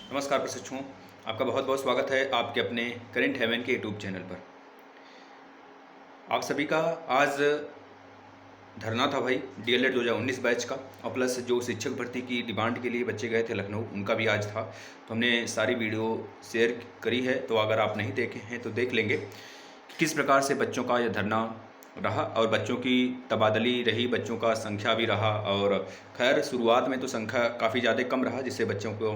नमस्कार प्रशिक्षुओं, आपका बहुत बहुत स्वागत है आपके अपने करेंट हेवन के यूट्यूब चैनल पर। आप सभी का आज धरना था भाई डीएलएड 2019 बैच का, और प्लस जो शिक्षक भर्ती की डिमांड के लिए बच्चे गए थे लखनऊ, उनका भी आज था। तो हमने सारी वीडियो शेयर करी है, तो अगर आप नहीं देखे हैं तो देख लेंगे कि किस प्रकार से बच्चों का यह धरना रहा और बच्चों की तबादली रही, बच्चों का संख्या भी रहा। और खैर शुरुआत में तो संख्या काफ़ी ज़्यादा कम रहा, जिससे बच्चों को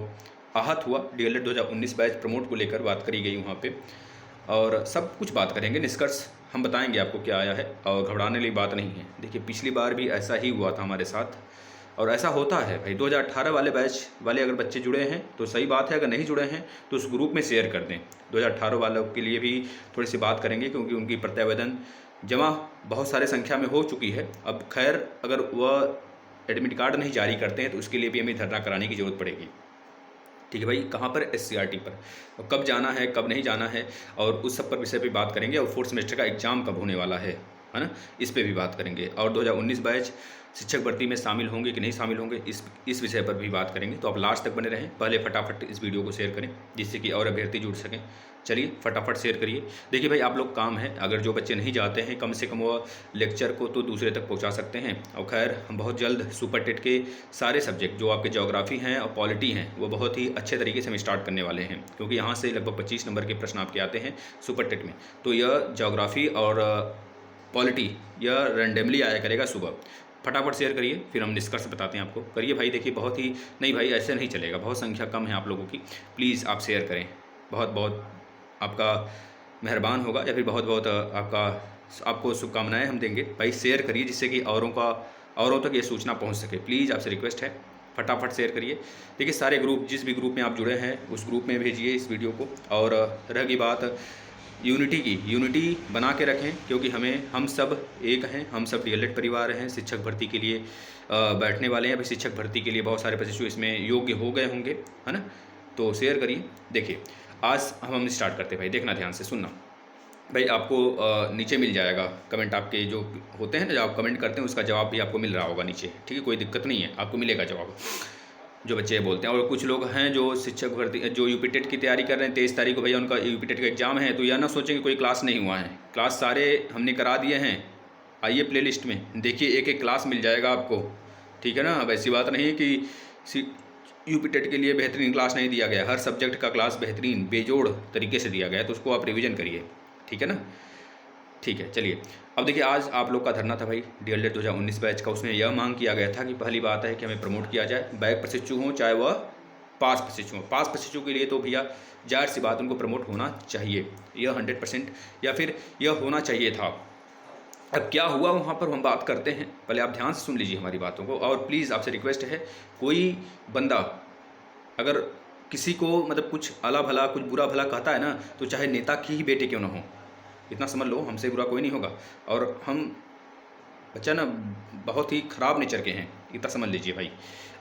आहत हुआ। डीएलएड 2019 बैच प्रमोट को लेकर बात करी गई वहाँ पे, और सब कुछ बात करेंगे, निष्कर्ष हम बताएंगे आपको क्या आया है, और घबराने वाली बात नहीं है। देखिए पिछली बार भी ऐसा ही हुआ था हमारे साथ, और ऐसा होता है भाई। 2018 वाले बैच वाले अगर बच्चे जुड़े हैं तो सही बात है, अगर नहीं जुड़े हैं तो उस ग्रुप में शेयर कर दें। 2018 वालों के लिए भी थोड़ी सी बात करेंगे, क्योंकि उनकी प्रत्यावेदन जमा बहुत सारे संख्या में हो चुकी है। अब खैर अगर वह एडमिट कार्ड नहीं जारी करते हैं तो उसके लिए भी हमें धरना कराने की ज़रूरत पड़ेगी। ठीक है भाई, कहाँ पर? एससीईआरटी पर। और कब जाना है कब नहीं जाना है, और उस सब पर विषय पे बात करेंगे। और फोर्थ सेमेस्टर का एग्ज़ाम कब होने वाला है ना, इस पे भी बात करेंगे। और 2019 बैच शिक्षक भर्ती में शामिल होंगे कि नहीं शामिल होंगे, इस विषय पर भी बात करेंगे। तो आप लास्ट तक बने रहें। पहले फटाफट इस वीडियो को शेयर करें, जिससे कि और अभ्यर्थी जुड़ सकें। चलिए फटाफट शेयर करिए। देखिए भाई, आप लोग काम है, अगर जो बच्चे नहीं जाते हैं कम से कम वो लेक्चर को तो दूसरे तक पहुंचा सकते हैं। और खैर हम बहुत जल्द सुपर टेट के सारे सब्जेक्ट जो आपके ज्योग्राफी हैं और पॉलिटी हैं वो बहुत ही अच्छे तरीके से हम स्टार्ट करने वाले हैं, क्योंकि यहाँ से लगभग 25 नंबर के प्रश्न आपके आते हैं सुपर टेट में। तो यह ज्योग्राफी और पॉलिटी यह रैंडमली आया करेगा सुबह। फटाफट शेयर करिए, फिर हम निष्कर्ष बताते हैं आपको। करिए भाई, देखिए बहुत ही नहीं भाई, ऐसे नहीं चलेगा, बहुत संख्या कम है आप लोगों की। प्लीज़ आप शेयर करें, बहुत बहुत आपका मेहरबान होगा, या फिर बहुत बहुत आपको शुभकामनाएं हम देंगे। भाई शेयर करिए, जिससे कि औरों तक ये सूचना पहुंच सके। प्लीज़ आपसे रिक्वेस्ट है, फटाफट शेयर करिए। देखिए सारे ग्रुप, जिस भी ग्रुप में आप जुड़े हैं उस ग्रुप में भेजिए इस वीडियो को। और रह गई बात यूनिटी की, यूनिटी बना के रखें, क्योंकि हम सब एक हैं, हम सब डीएलएड परिवार हैं। शिक्षक भर्ती के लिए बैठने वाले हैं। अभी शिक्षक भर्ती के लिए बहुत सारे प्रशिक्षु इसमें योग्य हो गए होंगे, है ना। तो शेयर करिए। देखिए आज हम स्टार्ट करते हैं भाई, देखना ध्यान से, सुनना भाई। आपको नीचे मिल जाएगा कमेंट, आपके जो होते हैं ना, जो आप कमेंट करते हैं उसका जवाब भी आपको मिल रहा होगा नीचे। ठीक है, कोई दिक्कत नहीं है, आपको मिलेगा जवाब, जो बच्चे बोलते हैं। और कुछ लोग हैं जो शिक्षक भर्ती, जो यूपी टेट की तैयारी कर रहे हैं, 23 तारीख को भैया उनका यूपी टेट का एग्जाम है। तो यह ना सोचें कि कोई क्लास नहीं हुआ है, क्लास सारे हमने करा दिए हैं। आइए प्ले लिस्ट में देखिए, एक एक क्लास मिल जाएगा आपको। ठीक है ना, अब ऐसी बात नहीं है कि यूपी टेट के लिए बेहतरीन क्लास नहीं दिया गया, हर सब्जेक्ट का क्लास बेहतरीन बेजोड़ तरीके से दिया गया है, तो उसको आप रिवीजन करिए। ठीक है ना, ठीक है। चलिए अब देखिए, आज आप लोग का धरना था भाई डीएलएड 2019 बैच का। उसमें यह मांग किया गया था कि पहली बात है कि हमें प्रमोट किया जाए, बैक प्रशिक्षु हों चाहे वह पास प्रशिक्षु हों। पास प्रशिक्षु के लिए तो भैया जाहिर सी बात उनको प्रमोट होना चाहिए, यह 100%, या फिर यह होना चाहिए था। अब क्या हुआ वहाँ पर हम बात करते हैं, पहले आप ध्यान से सुन लीजिए हमारी बातों को। और प्लीज़ आपसे रिक्वेस्ट है, कोई बंदा अगर किसी को मतलब कुछ अला भला कुछ बुरा भला कहता है ना, तो चाहे नेता की ही बेटे क्यों ना हो, इतना समझ लो हमसे बुरा कोई नहीं होगा। और हम बच्चा ना बहुत ही ख़राब नेचर के हैं, इतना समझ लीजिए भाई।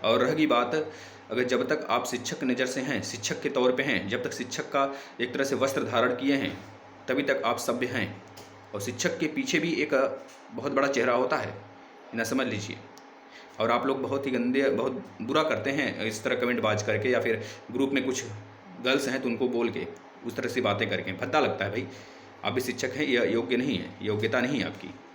और रह गई बात, अगर जब तक आप शिक्षक नज़र से हैं, शिक्षक के तौर पे हैं, जब तक शिक्षक का एक तरह से वस्त्र धारण किए हैं, तभी तक आप सभ्य हैं। और शिक्षक के पीछे भी एक बहुत बड़ा चेहरा होता है, इतना समझ लीजिए। और आप लोग बहुत ही गंदे, बहुत बुरा करते हैं इस तरह कमेंट बाज करके, या फिर ग्रुप में कुछ गर्ल्स हैं तो उनको बोल के उस तरह से बातें करके भद्दा लगता है भाई। आप भी शिक्षक हैं, यह योग्य नहीं है, योग्यता नहीं है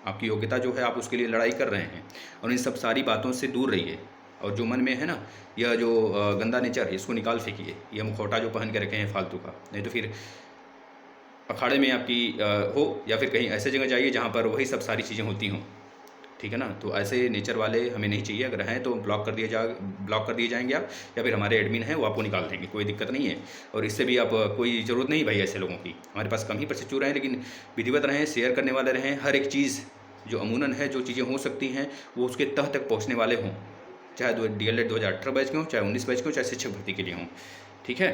आपकी योग्यता जो है, आप उसके लिए लड़ाई कर रहे हैं। और इन सब सारी बातों से दूर रहिए। और जो मन में है ना, यह जो गंदा नेचर है, इसको निकाल फेंकिए। यह मुखौटा जो पहन के रखे हैं फालतू का, नहीं तो फिर अखाड़े में आपकी हो, या फिर कहीं ऐसे जगह जाइए जहाँ पर वही सब सारी चीज़ें होती हों। ठीक है ना, तो ऐसे नेचर वाले हमें नहीं चाहिए। अगर हैं तो ब्लॉक कर दिए जाएंगे आप, या फिर हमारे एडमिन हैं वो आपको निकाल देंगे, कोई दिक्कत नहीं है। और इससे भी आप कोई ज़रूरत नहीं भाई ऐसे लोगों की। हमारे पास कम ही प्रशिक्षु रहें, लेकिन विधिवत रहें, शेयर करने वाले रहें। हर एक चीज़ जो अमूनन है, जो चीज़ें हो सकती हैं वो उसके तह तक पहुँचने वाले हों, चाहे डीएलएड 2018 बैच के हों, चाहे 19 बैच के हों, चाहे शिक्षक भर्ती के लिए हों। ठीक है।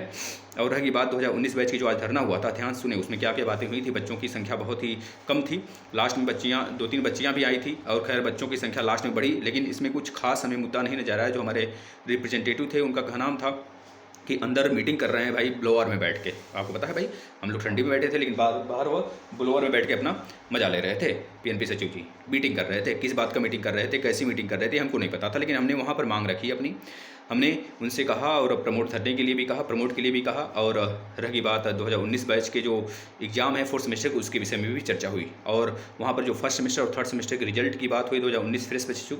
और रही बात 2019 बैच की जो आज धरना हुआ था, ध्यान सुने उसमें क्या क्या बातें हुई थी। बच्चों की संख्या बहुत ही कम थी, लास्ट में बच्चियाँ 2-3 बच्चियाँ भी आई थी। और खैर बच्चों की संख्या लास्ट में बढ़ी, लेकिन इसमें कुछ खास हमें मुद्दा नहीं नजर आया। जो हमारे रिप्रेजेंटेटिव थे उनका कहना था कि अंदर मीटिंग कर रहे हैं भाई ब्लोअर में बैठ के। आपको पता है भाई, हम लोग ठंडी में बैठे थे, लेकिन बाहर वो ब्लोअर में बैठ के अपना मजा ले रहे थे। पीएनपी सचिव जी मीटिंग कर रहे थे, किस बात का मीटिंग कर रहे थे, कैसी मीटिंग कर रहे थे हमको नहीं पता था, लेकिन हमने वहाँ पर मांग रखी अपनी। हमने उनसे कहा और प्रमोट करने के लिए भी कहा, प्रमोट के लिए भी कहा। और रही बात 2019 बैच के जो एग्ज़ाम है फोर्थ सेमेस्टर के, उसके विषय में भी चर्चा हुई। और वहाँ पर जो फर्स्ट सेमेस्टर और थर्ड सेमेस्टर के रिजल्ट की बात हुई 2019 फ्रेश बैच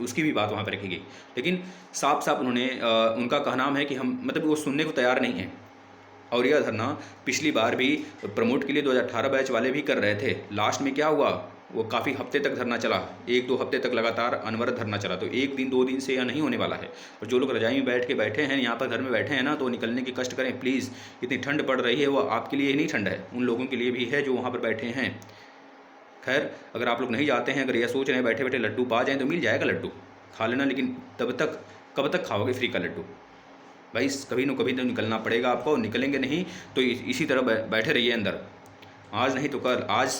उसकी भी बात वहाँ पर रखी गई। लेकिन साफ साफ उन्होंने उनका कहना है कि हम मतलब वो सुनने को तैयार नहीं हैं। और यह धरना पिछली बार भी प्रमोट के लिए 2018 बैच वाले भी कर रहे थे। लास्ट में क्या हुआ, वो काफ़ी हफ्ते तक धरना चला, 1-2 हफ्ते तक लगातार अनवरत धरना चला। तो 1 दिन 2 दिन से यह नहीं होने वाला है। और जो लोग रजाई में बैठे हैं, यहाँ पर घर में बैठे हैं ना, तो निकलने की कष्ट करें प्लीज़। इतनी ठंड पड़ रही है, वो आपके लिए ही नहीं ठंड है, उन लोगों के लिए भी है जो वहाँ पर बैठे हैं। खैर, अगर आप लोग नहीं जाते हैं, अगर यह सोच रहे हैं बैठे बैठे लड्डू पा जाएँ, तो मिल जाएगा लड्डू, खा लेना। लेकिन तब तक कब तक खाओगे फ्री का लड्डू भाई? कभी न कभी तो निकलना पड़ेगा आपको। निकलेंगे नहीं तो इसी तरह बैठे रहिए अंदर। आज नहीं तो कल, आज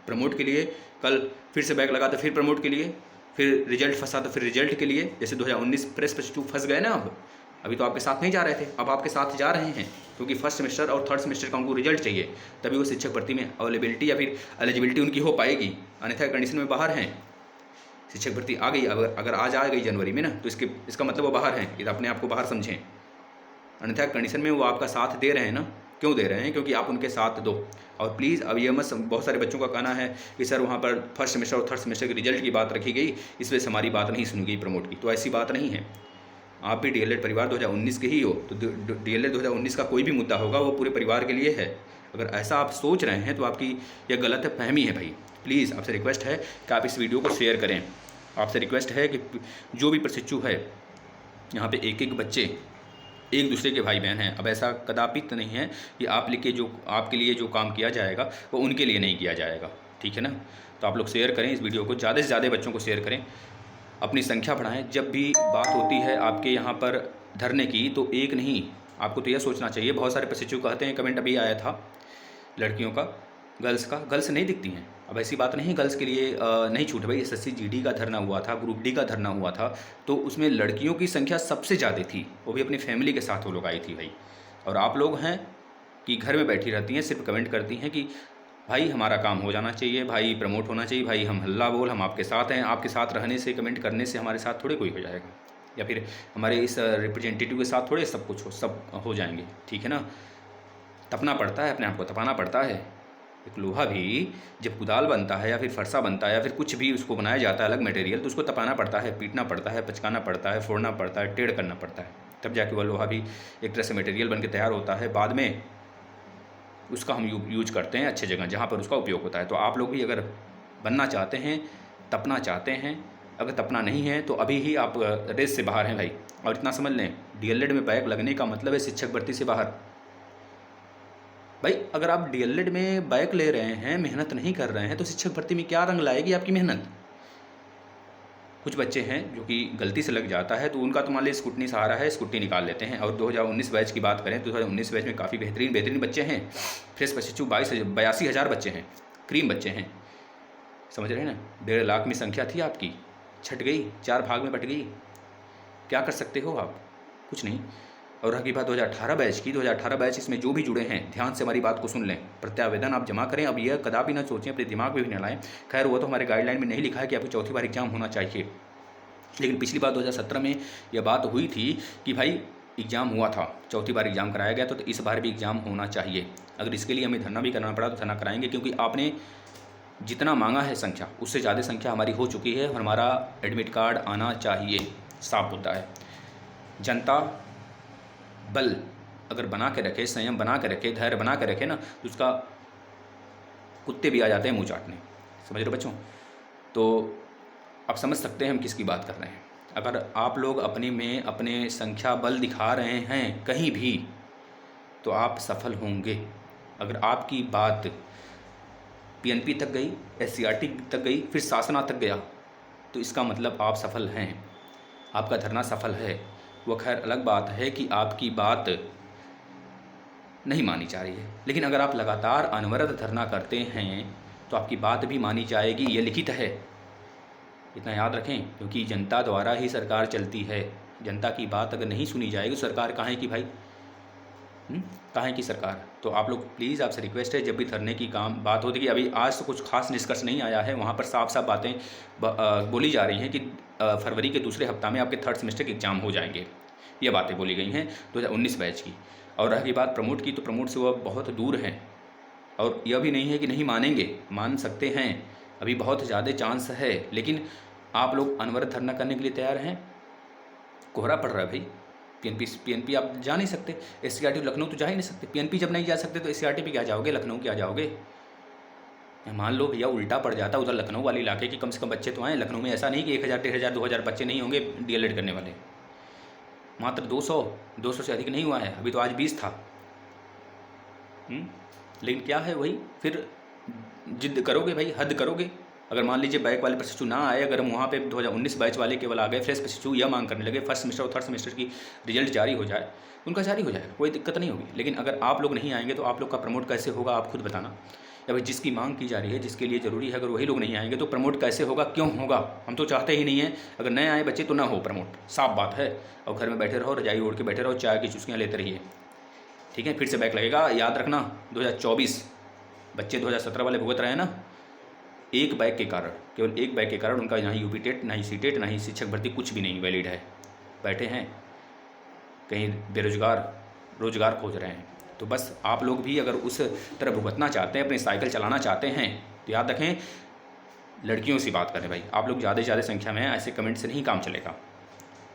प्रमोट के लिए, कल फिर से बैक लगा तो फिर प्रमोट के लिए, फिर रिजल्ट फंसा तो फिर रिजल्ट के लिए। जैसे 2019 प्रेस पर फंस गए ना, अब अभी तो आपके साथ नहीं जा रहे थे, अब आपके साथ जा रहे हैं, क्योंकि फर्स्ट सेमेस्टर और थर्ड सेमेस्टर का उनको रिजल्ट चाहिए, तभी वो शिक्षक भर्ती में अवेलेबिलिटी या फिर एलिजिबिलिटी उनकी हो पाएगी। अन्यथा कंडीशन में बाहर हैं। शिक्षक भर्ती आ गई, अगर आज आ गई जनवरी में ना, तो इसका मतलब वो बाहर हैं। ये अपने आप को बाहर समझें। अन्यथा कंडीशन में वो आपका साथ दे रहे हैं ना, क्यों दे रहे हैं? क्योंकि आप उनके साथ दो। और प्लीज़ अब ये मत, बहुत सारे बच्चों का कहना है कि सर वहाँ पर फर्स्ट सेमेस्टर और थर्ड सेमेस्टर के रिजल्ट की बात रखी गई, इस वजह से हमारी बात नहीं सुनी गई प्रमोट की। तो ऐसी बात नहीं है। आप भी डीएलएड परिवार 2019 के ही हो, तो डीएलएड 2019 का कोई भी मुद्दा होगा वो पूरे परिवार के लिए है। अगर ऐसा आप सोच रहे हैं तो आपकी यह गलत फहमी है भाई। प्लीज़ आपसे रिक्वेस्ट है कि आप इस वीडियो को शेयर करें। आपसे रिक्वेस्ट है कि जो भी प्रशिक्षु है यहाँ पे एक बच्चे एक दूसरे के भाई बहन हैं। अब ऐसा कदापि तो नहीं है कि आपके लिए जो काम किया जाएगा वो उनके लिए नहीं किया जाएगा, ठीक है ना? तो आप लोग शेयर करें इस वीडियो को, ज़्यादा से ज़्यादा बच्चों को शेयर करें, अपनी संख्या बढ़ाएं। जब भी बात होती है आपके यहाँ पर धरने की, तो एक नहीं, आपको तो यह सोचना चाहिए। बहुत सारे प्रशिक्षु कहते हैं, कमेंट अभी आया था लड़कियों का, गर्ल्स नहीं दिखती हैं। अब ऐसी बात नहीं, गर्ल्स के लिए नहीं छूट भाई। एसएससी जीडी का धरना हुआ था, ग्रुप डी का धरना हुआ था, तो उसमें लड़कियों की संख्या सबसे ज़्यादा थी, वो भी अपनी फैमिली के साथ वो लोग आई थी भाई। और आप लोग हैं कि घर में बैठी रहती हैं, सिर्फ कमेंट करती हैं कि भाई हमारा काम हो जाना चाहिए, भाई प्रमोट होना चाहिए, भाई हम हल्ला बोल, हम आपके साथ हैं। आपके साथ रहने से, कमेंट करने से हमारे साथ थोड़े कोई हो जाएगा, या फिर हमारे इस रिप्रेजेंटेटिव के साथ थोड़े सब हो जाएंगे, ठीक है ना? तपना पड़ता है, अपने आप को तपाना पड़ता है। एक लोहा भी जब कुदाल बनता है या फिर फरसा बनता है या फिर कुछ भी उसको बनाया जाता है अलग मटेरियल, तो उसको तपाना पड़ता है, पीटना पड़ता है, पचकाना पड़ता है, फोड़ना पड़ता है, टेढ़ करना पड़ता है, तब जाके वह लोहा भी एक तरह से मटेरियल बन के तैयार होता है। बाद में उसका हम यूज करते हैं अच्छे जगह जहाँ पर उसका उपयोग होता है। तो आप लोग भी अगर बनना चाहते हैं, तपना चाहते हैं, अगर तपना नहीं है तो अभी ही आप रेस से बाहर हैं भाई। और इतना समझ लें, डीएलएड में बैक लगने का मतलब है शिक्षक भर्ती से बाहर भाई। अगर आप डीएलएड में बैक ले रहे हैं, मेहनत नहीं कर रहे हैं, तो शिक्षक भर्ती में क्या रंग लाएगी आपकी मेहनत? कुछ बच्चे हैं जो कि गलती से लग जाता है, तो उनका तो मान लीजिए स्कूटनी सहारा है, स्कूटी निकाल लेते हैं। और 2019 बैच की बात करें तो 2019 बैच में काफ़ी बेहतरीन बच्चे हैं। फ्रेश प्रशिक्षु 82,000 बच्चे हैं, क्रीम बच्चे हैं, समझ रहे हैं ना? 1.5 लाख में संख्या थी आपकी, छट गई, 4 भाग में बट गई। क्या कर सकते हो आप? कुछ नहीं। और रही बात 2018 बैच की, 2018 बैच इसमें जो भी जुड़े हैं, ध्यान से हमारी बात को सुन लें। प्रत्यावेदन आप जमा करें। अब यह कदापि ना सोचें, अपने दिमाग में भी न लाएं। खैर, वो तो हमारे गाइडलाइन में नहीं लिखा है कि आपको चौथी बार एग्जाम होना चाहिए, लेकिन पिछली बार 2017 में यह बात हुई थी कि भाई एग्ज़ाम हुआ था, चौथी बार एग्ज़ाम कराया गया, तो इस बार भी एग्ज़ाम होना चाहिए। अगर इसके लिए हमें धरना भी करना पड़ा तो धरना कराएंगे, क्योंकि आपने जितना मांगा है संख्या, उससे ज़्यादा संख्या हमारी हो चुकी है और हमारा एडमिट कार्ड आना चाहिए। साफ मुद्दा है। जनता बल अगर बना के रखे, संयम बना के रखे, धैर्य बना के रखे ना, तो उसका कुत्ते भी आ जाते हैं मुँह चाटने। समझ रहे बच्चों? तो आप समझ सकते हैं हम किसकी बात कर रहे हैं। अगर आप लोग अपने संख्या बल दिखा रहे हैं कहीं भी, तो आप सफल होंगे। अगर आपकी बात पीएनपी तक गई, एससीईआरटी तक गई, फिर शासना तक गया, तो इसका मतलब आप सफल हैं, आपका धरना सफल है। वह खैर अलग बात है कि आपकी बात नहीं मानी जा रही है, लेकिन अगर आप लगातार अनवरत धरना करते हैं तो आपकी बात भी मानी जाएगी, ये लिखित है। इतना याद रखें, क्योंकि जनता द्वारा ही सरकार चलती है। जनता की बात अगर नहीं सुनी जाएगी तो सरकार कहाँ है कि भाई कहाँ की सरकार। तो आप लोग प्लीज़, आपसे रिक्वेस्ट है, जब भी धरने की काम बात होती है, कि अभी आज तो कुछ खास निष्कर्ष नहीं आया है, वहाँ पर साफ साफ बातें बोली जा रही हैं कि फरवरी के दूसरे हफ्ता में आपके थर्ड सेमेस्टर के एग्ज़ाम हो जाएंगे। ये बातें बोली गई हैं 2019 बैच की। और रही बात प्रमोट की, तो प्रमोट से वो बहुत दूर हैं, और यह भी नहीं है कि नहीं मानेंगे, मान सकते हैं, अभी बहुत ज़्यादा चांस है। लेकिन आप लोग अनवरत धरना करने के लिए तैयार हैं? कोहरा पड़ रहा है भाई। पीएनपी आप जा नहीं सकते, एससीईआरटी लखनऊ तो जा ही नहीं सकते। पीएनपी जब नहीं जा सकते तो एससीईआरटी पे क्या जाओगे, लखनऊ क्या जाओगे? मान लो भैया उल्टा पड़ जाता, उधर लखनऊ वाले इलाके के कम से कम बच्चे तो आए। लखनऊ में ऐसा नहीं कि 1000, 1500, 2000 बच्चे नहीं होंगे डीएलएड करने वाले, मात्र 200 से अधिक नहीं हुआ है। अभी तो आज 20 था। लेकिन क्या है, वही फिर जिद करोगे भाई, हद करोगे। अगर मान लीजिए बैक वाले प्रशिक्षु ना आए, अगर हम वहाँ पे 2019 बैच वाले केवल आ गए, फ्रेश प्रशिक्षु यह मांग करने लगे फर्स्ट सेमेस्टर और थर्ड सेमेस्टर की रिजल्ट जारी हो जाए, उनका जारी हो जाएगा, कोई दिक्कत नहीं होगी। लेकिन अगर आप लोग नहीं आएंगे तो आप लोग का प्रमोट कैसे होगा, आप खुद बताना। या भाई जिसकी मांग की जा रही है, जिसके लिए ज़रूरी है, अगर वही लोग नहीं आएंगे तो प्रमोट कैसे होगा, क्यों होगा? हम तो चाहते ही नहीं है अगर नए आए बच्चे तो ना हो प्रमोट, साफ बात है। और घर में बैठे रहो, रजाई ओढ़ के बैठे रहो, चाय की चुस्कियाँ लेते रहिए, ठीक है? फिर से बैक लगेगा, याद रखना। 2024 बच्चे 2017 वाले भुगत रहे हैं ना, एक बैग के कारण, केवल एक बैग के कारण उनका ना ही यूपी टेट, ना ही सी टेट, ना ही शिक्षक भर्ती, कुछ भी नहीं वैलिड है। बैठे हैं कहीं बेरोजगार, रोजगार खोज रहे हैं। तो बस आप लोग भी अगर उस तरह भुगतना चाहते हैं, अपनी साइकिल चलाना चाहते हैं, तो याद रखें लड़कियों से बात करें भाई। आप लोग ज़्यादा से ज़्यादा संख्या में हैं, ऐसे कमेंट से नहीं काम चलेगा,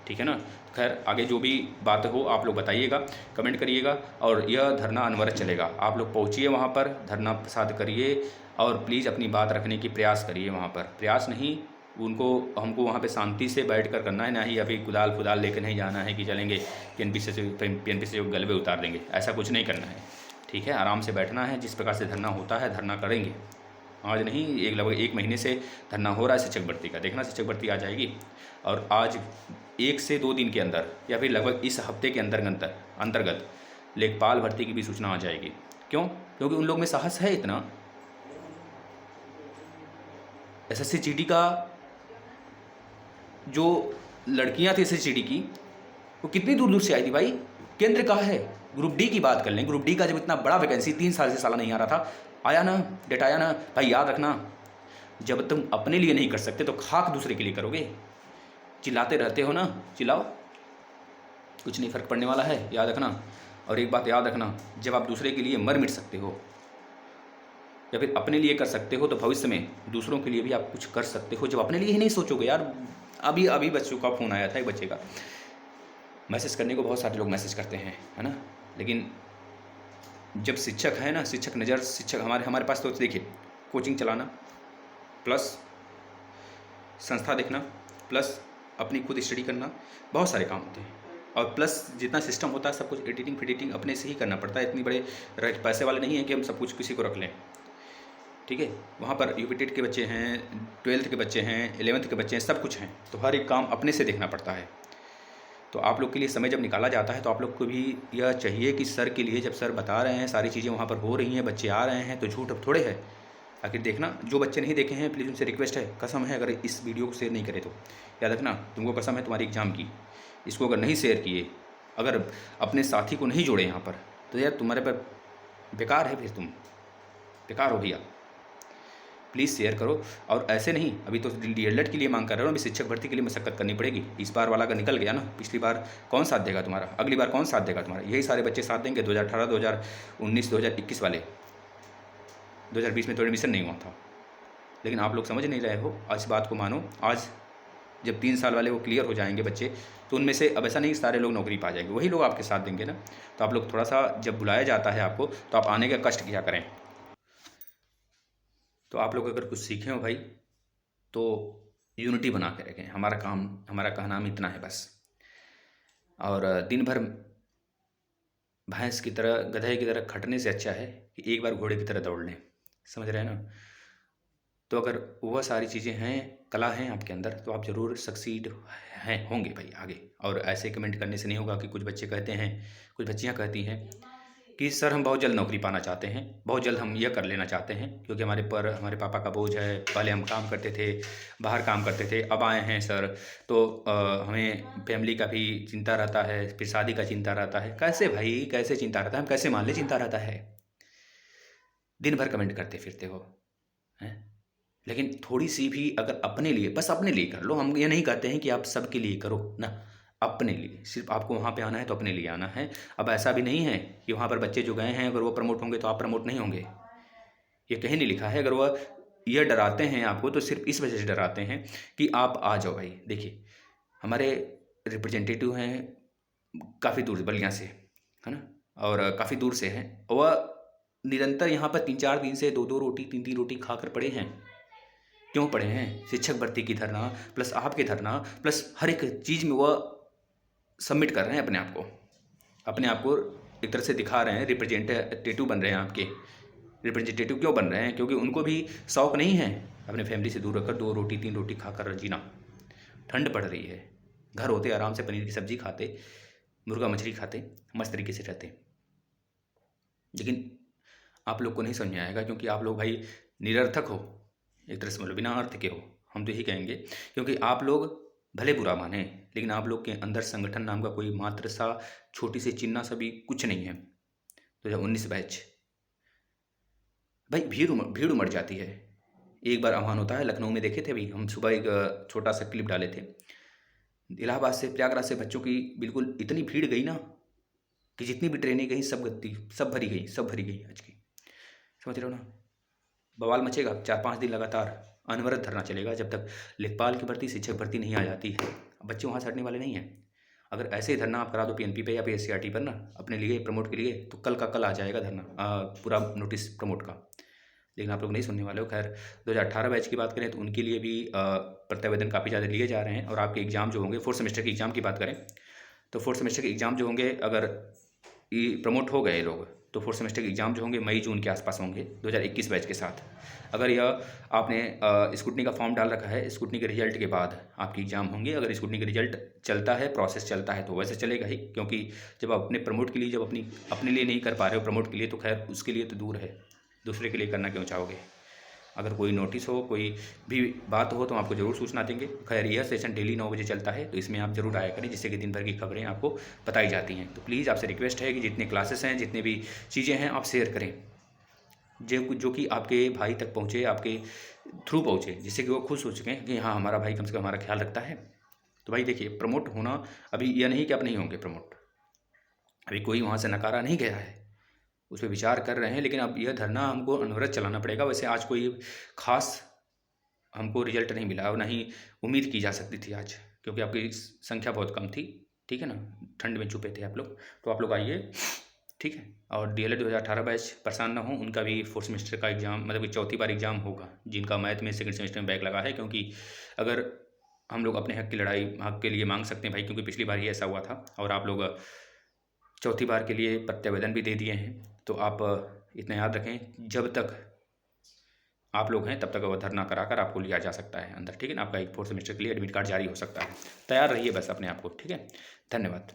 ठीक है ना? खैर आगे जो भी बात हो आप लोग बताइएगा, कमेंट करिएगा। और यह धरना अनवरत चलेगा। आप लोग पहुँचिए वहाँ पर, धरना प्रसाद करिए, और प्लीज़ अपनी बात रखने की प्रयास करिए वहाँ पर। प्रयास नहीं, उनको हमको वहाँ पे शांति से बैठ कर करना है, ना ही अभी कुदाल फुदाल लेकर नहीं जाना है कि चलेंगे पीएनपी से गलबे उतार देंगे, ऐसा कुछ नहीं करना है, ठीक है? आराम से बैठना है, जिस प्रकार से धरना होता है धरना करेंगे। आज नहीं, लगभग 1 महीने से धरना हो रहा है शिक्षक भर्ती का। देखना शिक्षक भर्ती आ जाएगी, और आज 1 से 2 दिन के अंदर, या फिर लगभग इस हफ्ते के अंतर्गत लेखपाल भर्ती की भी सूचना आ जाएगी। क्यों? क्योंकि उन लोग में साहस है इतना। एसएससी जीडी का जो लड़कियां थी एसएससी की, वो कितनी दूर दूर से आई थी भाई। केंद्र कहाँ है? ग्रुप डी की बात कर लें, ग्रुप डी का जब इतना बड़ा वैकेंसी 3 साल से साला नहीं आ रहा था, आया ना, डेटा आया ना भाई। याद रखना, जब तुम अपने लिए नहीं कर सकते तो खाक दूसरे के लिए करोगे। चिल्लाते रहते हो ना, चिल्लाओ, कुछ नहीं फ़र्क पड़ने वाला है, याद रखना। और एक बात याद रखना, जब आप दूसरे के लिए मर मिट सकते हो या फिर अपने लिए कर सकते हो, तो भविष्य में दूसरों के लिए भी आप कुछ कर सकते हो। जब अपने लिए ही नहीं सोचोगे यार। अभी बच्चों का फ़ोन आया था, एक बच्चे का, मैसेज करने को बहुत सारे लोग मैसेज करते हैं, है ना, लेकिन जब शिक्षक है ना, शिक्षक हमारे पास तो देखिए, कोचिंग चलाना प्लस संस्था देखना प्लस अपनी खुद स्टडी करना, बहुत सारे काम होते हैं। और प्लस जितना सिस्टम होता है सब कुछ एडिटिंग फिडिटिंग अपने से ही करना पड़ता है। इतनी बड़े पैसे वाले नहीं हैं कि हम सब कुछ किसी को रख लें, ठीक है? वहाँ पर यूपी टेट के बच्चे हैं, 12th के बच्चे हैं, 11th के बच्चे हैं, सब कुछ हैं। तो हर एक काम अपने से देखना पड़ता है। तो आप लोग के लिए समय जब निकाला जाता है तो आप लोग को भी यह चाहिए कि सर के लिए, जब सर बता रहे हैं सारी चीज़ें वहाँ पर हो रही हैं, बच्चे आ रहे हैं, तो झूठ अब थोड़े है। आखिर देखना, जो बच्चे नहीं देखे हैं प्लीज़ उनसे रिक्वेस्ट है, कसम है, अगर इस वीडियो को शेयर नहीं करे तो याद रखना, तुमको कसम है तुम्हारी एग्ज़ाम की। इसको अगर नहीं शेयर किए, अगर अपने साथी को नहीं जोड़े यहाँ पर, तो यार तुम्हारे पर बेकार है, फिर तुम बेकार हो भैया। प्लीज़ शेयर करो। और ऐसे नहीं, अभी तो डीएलएड के लिए मांग कर रहे हो, अभी शिक्षक भर्ती के लिए मशक्कत करनी पड़ेगी। इस बार वाला अगर निकल गया ना, पिछली बार कौन साथ देगा तुम्हारा, अगली बार कौन साथ देगा तुम्हारा? यही सारे बच्चे साथ देंगे 2018, 2019, 2021 वाले। 2020 में तो एडमिशन नहीं हुआ था, लेकिन आप लोग समझ नहीं रहे हो। इस बात को मानो, आज जब 3 साल वाले वो क्लियर हो जाएंगे बच्चे, तो उनमें से अब ऐसा नहीं सारे लोग नौकरी पा जाएंगे, वही लोग आपके साथ देंगे ना। तो आप लोग थोड़ा सा, जब बुलाया जाता है आपको, तो आप आने का कष्ट किया करें। तो आप लोग अगर कुछ सीखे हो भाई, तो यूनिटी बना के रखें। हमारा कहना इतना है बस। और दिन भर भैंस की तरह, गधे की तरह खटने से अच्छा है कि एक बार घोड़े की तरह दौड़ लें, समझ रहे हैं ना? तो अगर वह सारी चीज़ें हैं, कला हैं आपके अंदर, तो आप ज़रूर सक्सीड होंगे भाई आगे। और ऐसे कमेंट करने से नहीं होगा कि कुछ बच्चे कहते हैं, कुछ बच्चियाँ कहती हैं कि सर हम बहुत जल्द नौकरी पाना चाहते हैं, बहुत जल्द हम यह कर लेना चाहते हैं, क्योंकि हमारे पापा का बोझ है, पहले हम काम करते थे, बाहर काम करते थे, अब आए हैं सर, तो हमें फैमिली का भी चिंता रहता है, फिर शादी का चिंता रहता है। कैसे भाई, कैसे चिंता रहता है, हम कैसे मान लें चिंता रहता है? दिन भर कमेंट करते फिरते हो हैं। लेकिन थोड़ी सी भी अगर अपने लिए, बस अपने लिए कर लो। हम ये नहीं कहते हैं कि आप सबके लिए करो ना, अपने लिए। सिर्फ आपको वहाँ पे आना है तो अपने लिए आना है। अब ऐसा भी नहीं है कि वहाँ पर बच्चे जो गए हैं अगर वो प्रमोट होंगे तो आप प्रमोट नहीं होंगे, ये कहीं नहीं लिखा है। अगर वह ये डराते हैं आपको तो सिर्फ इस वजह से डराते हैं कि आप आ जाओ। भाई देखिए, हमारे रिप्रेजेंटेटिव हैं काफ़ी दूर बलिया से, है ना, और काफ़ी दूर से हैं। वह निरंतर यहाँ पर 3-4 दिन से 2-2 रोटी 3-3 रोटी खाकर पड़े हैं। क्यों पड़े हैं? शिक्षक भर्ती की धरना प्लस आपके धरना प्लस हर एक चीज़ में वह सबमिट कर रहे हैं अपने आप को एक तरह से दिखा रहे हैं, रिप्रेजेंटेटिव बन रहे हैं आपके। रिप्रेजेंटेटिव क्यों बन रहे हैं? क्योंकि उनको भी शौक़ नहीं है अपने फैमिली से दूर रखकर 2 रोटी 3 रोटी खाकर जीना। ठंड पड़ रही है, घर होते आराम से पनीर की सब्ज़ी खाते, मुर्गा मछली खाते, मस्त तरीके से रहते। लेकिन आप लोग को नहीं समझ में आएगा, क्योंकि आप लोग भाई निरर्थक हो, एक तरह से मतलब बिना अर्थ के हो, हम तो यही कहेंगे। क्योंकि आप लोग भले बुरा माने, लेकिन आप लोग के अंदर संगठन नाम का कोई मात्र सा छोटी सी चिन्ह सा भी कुछ नहीं है। 2019 बैच भाई भीड़ उमड़ जाती है। एक बार आह्वान होता है, लखनऊ में देखे थे अभी हम, सुबह एक छोटा सा क्लिप डाले थे। इलाहाबाद से, प्रयागराज से बच्चों की बिल्कुल इतनी भीड़ गई ना कि जितनी भी ट्रेनें गई सब भरी गई आज की। समझ रहे हो ना? बवाल मचेगा। 4-5 दिन लगातार अनवरत धरना चलेगा जब तक लेखपाल की भर्ती, शिक्षक भर्ती नहीं आ जाती है। बच्चे वहाँ से हटने वाले नहीं हैं। अगर ऐसे ही धरना आप करा दो पीएनपी पे या पीएससीआरटी पर ना, अपने लिए प्रमोट के लिए, तो कल का कल आ जाएगा धरना, पूरा नोटिस प्रमोट का। लेकिन आप लोग नहीं सुनने वाले हो। खैर, 2018 बैच की बात करें तो उनके लिए भी प्रत्यावेदन काफ़ी ज़्यादा लिए जा रहे हैं। और आपके एग्ज़ाम जो होंगे, 4th सेमेस्टर के एग्ज़ाम की बात करें तो 4th सेमेस्टर के एग्ज़ाम जो होंगे, अगर ये प्रमोट हो गए लोग तो 4th सेमेस्टर के एग्ज़ाम जो होंगे मई जून के आसपास होंगे 2021 बैच के साथ। अगर यह आपने स्क्रूटनी का फॉर्म डाल रखा है, स्क्रूटनी के रिजल्ट के बाद आपके एग्ज़ाम होंगे। अगर स्क्रूटनी का रिजल्ट चलता है, प्रोसेस चलता है, तो वैसे चलेगा ही। क्योंकि जब आप अपने प्रमोट के लिए, जब अपने लिए नहीं कर पा रहे हो प्रमोट के लिए, तो खैर उसके लिए तो दूर है, दूसरे के लिए करना क्यों चाहोगे? अगर कोई नोटिस हो, कोई भी बात हो तो आपको ज़रूर सूचना देंगे। खैर, यह सेशन डेली 9 बजे चलता है, तो इसमें आप ज़रूर आया करें, जिससे कि दिन भर की खबरें आपको बताई जाती हैं। तो प्लीज़ आपसे रिक्वेस्ट है कि जितने क्लासेस हैं, जितने भी चीज़ें हैं, आप शेयर करें, जो कि आपके भाई तक पहुँचे, आपके थ्रू पहुँचे, जिससे कि वो खुश हो सकें कि हाँ, हमारा भाई कम से कम हमारा ख्याल रखता है। तो भाई देखिए, प्रमोट होना अभी यह नहीं कि आप नहीं होंगे प्रमोट, अभी कोई वहाँ से नकारा नहीं गया है, उस पर विचार कर रहे हैं। लेकिन अब यह धरना हमको अनवरत चलाना पड़ेगा। वैसे आज कोई खास हमको रिजल्ट नहीं मिला और ना ही उम्मीद की जा सकती थी आज, क्योंकि आपकी संख्या बहुत कम थी, ठीक है ना, ठंड में छुपे थे आप लोग। तो आप लोग आइए, ठीक है। और डीएलएड 2018 बैच परेशान ना हो, उनका भी 4th सेमेस्टर का एग्ज़ाम, मतलब कि चौथी बार एग्ज़ाम होगा, जिनका मैथ में 2nd सेमेस्टर में बैक लगा है। क्योंकि अगर हम लोग अपने हक की लड़ाई हक के लिए मांग सकते हैं भाई, क्योंकि पिछली बार ही ऐसा हुआ था और आप लोग चौथी बार के लिए प्रत्यावेदन भी दे दिए हैं। तो आप इतना याद रखें, जब तक आप लोग हैं तब तक वह धरना कराकर आपको लिया जा सकता है अंदर, ठीक है ना। आपका एक 4th सेमेस्टर के लिए एडमिट कार्ड जारी हो सकता है। तैयार रहिए बस अपने आप को, ठीक है। धन्यवाद।